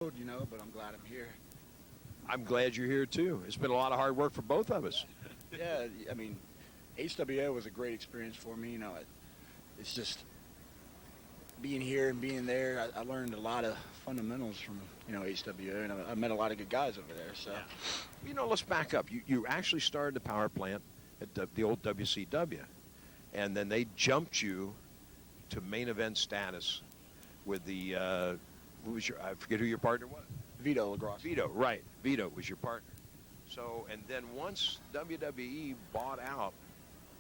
but I'm glad I'm here. I'm glad you're here too. It's been a lot of hard work for both of us. Yeah, I mean, HWA was a great experience for me. It's just being here and being there. I learned a lot of fundamentals from HWA, and I met a lot of good guys over there. So, Let's back up. You actually started the power plant at the old WCW, and then they jumped you to main event status with the I forget who your partner was. Vito LaGrosse. Vito, right? Vito was your partner. So, and then once WWE bought out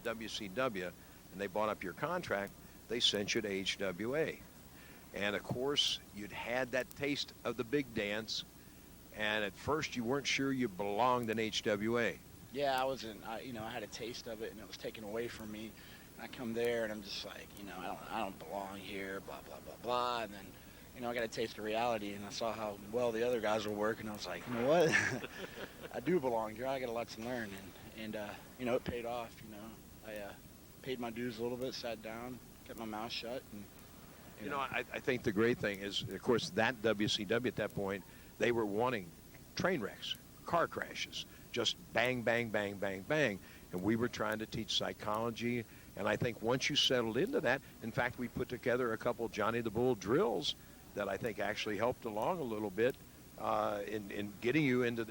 WCW and they bought up your contract, they sent you to HWA. And of course, you'd had that taste of the big dance, and at first you weren't sure you belonged in HWA. Yeah, I wasn't. I had a taste of it, and it was taken away from me. And I come there, and I'm just like, I don't belong here. Blah blah blah blah. And then, I got a taste of reality, and I saw how well the other guys were working. I was like, you know what? I do belong here. I got a lot to learn, and it paid off. I paid my dues a little bit, sat down, kept my mouth shut, and. I think the great thing is, of course, that WCW at that point, they were wanting train wrecks, car crashes, just bang, bang, bang, bang, bang. And we were trying to teach psychology. And I think once you settled into that, in fact, we put together a couple Johnny the Bull drills that I think actually helped along a little bit in getting you into,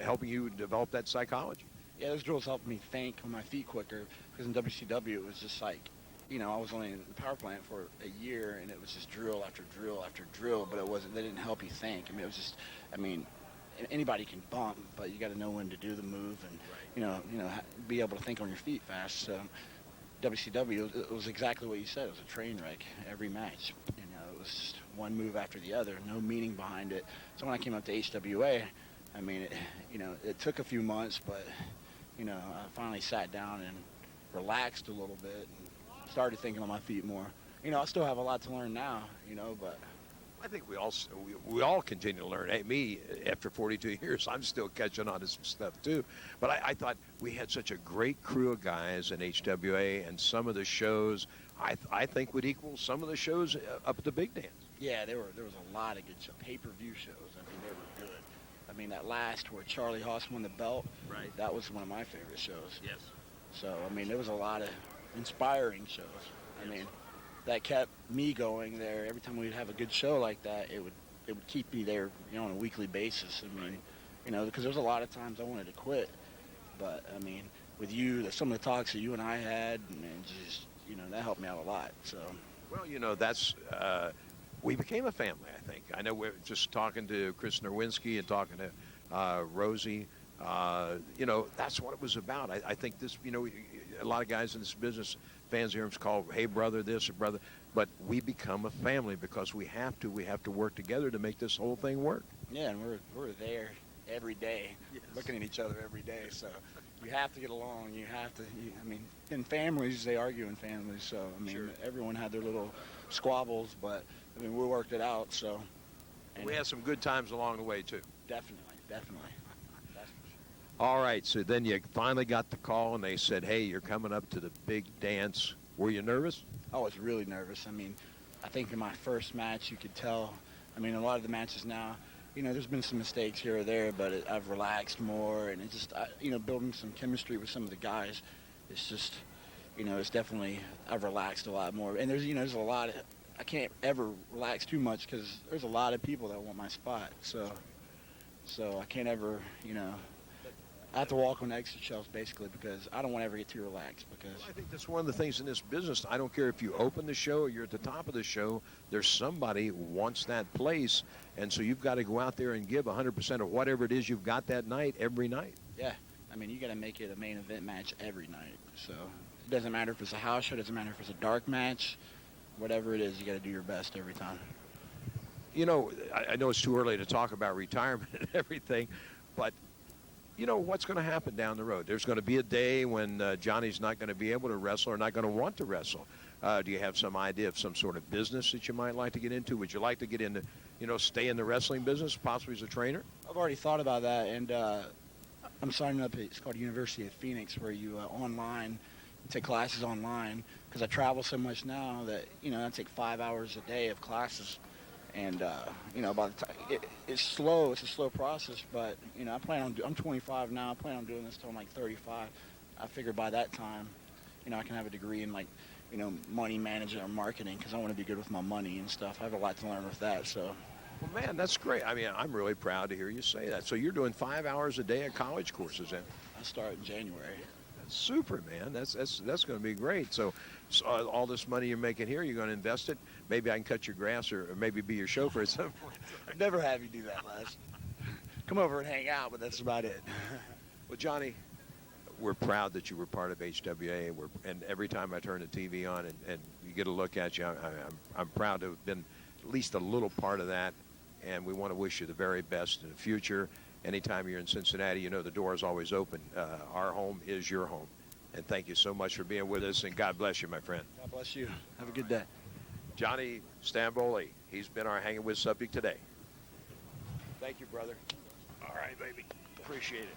helping you develop that psychology. Yeah, those drills helped me think on my feet quicker, because in WCW it was just like, I was only in the power plant for a year, and it was just drill after drill after drill, but they didn't help you think. It was just, anybody can bump, but you got to know when to do the move and, be able to think on your feet fast. So WCW, it was exactly what you said. It was a train wreck every match. It was just one move after the other, no meaning behind it. So when I came up to HWA, it took a few months, but, I finally sat down and relaxed a little bit and started thinking on my feet more. I still have a lot to learn now, but I think we all continue to learn. Hey, me, after 42 years, I'm still catching on to some stuff too. But I thought we had such a great crew of guys in HWA, and some of the shows I think would equal some of the shows up at the Big Dance. Yeah, there was a lot of good pay-per-view shows. They were good. That last where Charlie Haas won the belt, right? That was one of my favorite shows. Yes. So there was a lot of inspiring shows. That kept me going there. Every time we'd have a good show like that, it would keep me there, on a weekly basis. Because there was a lot of times I wanted to quit, but with you, some of the talks that you and I had, just that helped me out a lot. So, well, that's we became a family. I think. I know we're just talking to Chris Nowinski and talking to Rosie. That's what it was about. I think this, a lot of guys in this business, fans hear them call, hey, brother, this or brother. But we become a family because we have to work together to make this whole thing work. Yeah, and we're there every day, yes, looking at each other every day. So you have to get along. You have to, in families, they argue in families. So, sure, everyone had their little squabbles, but, we worked it out. So we had some good times along the way, too. Definitely. All right, so then you finally got the call, and they said, hey, you're coming up to the big dance. Were you nervous? I was really nervous. I think in my first match, you could tell. A lot of the matches now, there's been some mistakes here or there, but I've relaxed more, and it just, building some chemistry with some of the guys, it's just, it's definitely, I've relaxed a lot more. And there's a lot of, I can't ever relax too much because there's a lot of people that want my spot. So I can't ever, I have to walk on eggshells, basically, because I don't want to ever get too relaxed. Because I think that's one of the things in this business. I don't care if you open the show or you're at the top of the show, there's somebody who wants that place. And so you've got to go out there and give 100% of whatever it is you've got that night, every night. Yeah. You got to make it a main event match every night. So it doesn't matter if it's a house show, it doesn't matter if it's a dark match, whatever it is, you got to do your best every time. I know it's too early to talk about retirement and everything, but what's going to happen down the road? There's going to be a day when Johnny's not going to be able to wrestle or not going to want to wrestle. Do you have some idea of some sort of business that you might like to get into? Would you like to get into, stay in the wrestling business, possibly as a trainer? I've already thought about that, and I'm signing up. It's called University of Phoenix, where you online, take classes online, because I travel so much now that, I take 5 hours a day of classes. And by the time it's slow, it's a slow process. But I plan on. I'm 25 now. I plan on doing this till I'm like 35. I figure by that time, I can have a degree in like, money management or marketing because I want to be good with my money and stuff. I have a lot to learn with that. So. Well, man, that's great. I mean, I'm really proud to hear you say that. So you're doing 5 hours a day of college courses, then? I start in January. That's super, man. That's going to be great. So all this money you're making here, you're going to invest it. Maybe I can cut your grass or maybe be your chauffeur at some point. I'd never have you do that, Les. Come over and hang out, but that's about it. Well, Johnny, we're proud that you were part of HWA, and every time I turn the TV on and you get a look at you, I'm proud to have been at least a little part of that, and we want to wish you the very best in the future. Anytime you're in Cincinnati, the door is always open. Our home is your home, and thank you so much for being with us, and God bless you, my friend. God bless you. Have a good day. Johnny Stamboli, he's been our Hanging With subject today. Thank you, brother. All right, baby. Appreciate it.